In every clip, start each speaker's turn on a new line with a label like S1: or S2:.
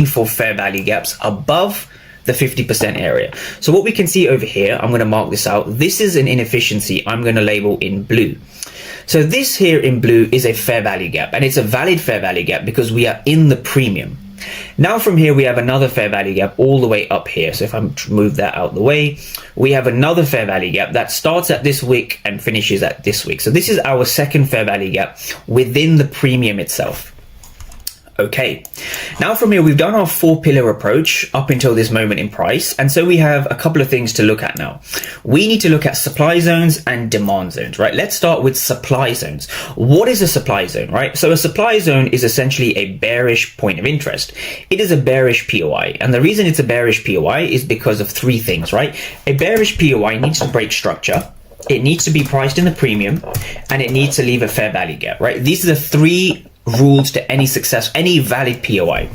S1: for fair value gaps above the 50% area. So what we can see over here, I'm going to mark this out. This is an inefficiency I'm going to label in blue. So this here in blue is a fair value gap, and it's a valid fair value gap because we are in the premium. Now from here we have another fair value gap all the way up here. So if I move that out the way, we have another fair value gap that starts at this wick and finishes at this wick. So this is our second fair value gap within the premium itself. Okay, now from here we've done our 4-pillar approach up until this moment in price, and so we have a couple of things to look at now. We need to look at supply zones and demand zones, right? Let's start with supply zones. What is a supply zone, right? So a supply zone is essentially a bearish point of interest. It is a bearish POI, and the reason it's a bearish POI is because of 3 things, right? A bearish POI needs to break structure, it needs to be priced in the premium, and it needs to leave a fair value gap, right? These are the 3 rules to any valid POI.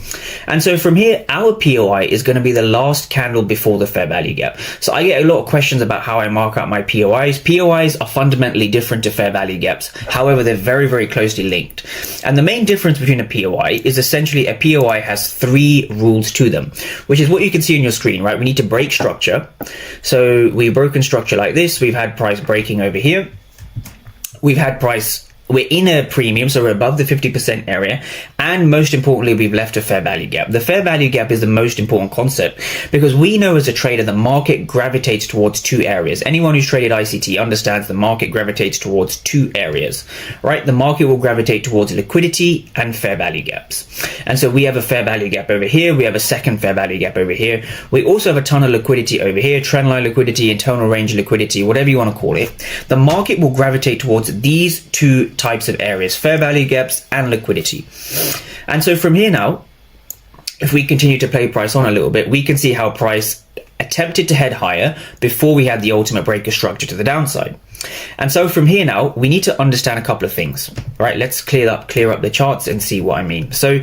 S1: And so from here, our POI is going to be the last candle before the fair value gap. So I get a lot of questions about how I mark out my POIs. POIs are fundamentally different to fair value gaps. However, they're very, very closely linked. And the main difference between a POI is essentially a POI has 3 rules to them, which is what you can see on your screen, right? We need to break structure. So we've broken structure like this. We've had price breaking over here. We're in a premium, so we're above the 50% area, and most importantly, we've left a fair value gap. The fair value gap is the most important concept because we know as a trader the market gravitates towards 2 areas. Anyone who's traded ICT understands the market gravitates towards 2 areas, right? The market will gravitate towards liquidity and fair value gaps. And so we have a fair value gap over here. We have a second fair value gap over here. We also have a ton of liquidity over here, trendline liquidity, internal range liquidity, whatever you want to call it. The market will gravitate towards these 2 types of areas, fair value gaps and liquidity. And so from here now, if we continue to play price on a little bit, we can see how price attempted to head higher before we had the ultimate breaker structure to the downside. And so from here now, we need to understand a couple of things, right? Let's clear up the charts and see what I mean. So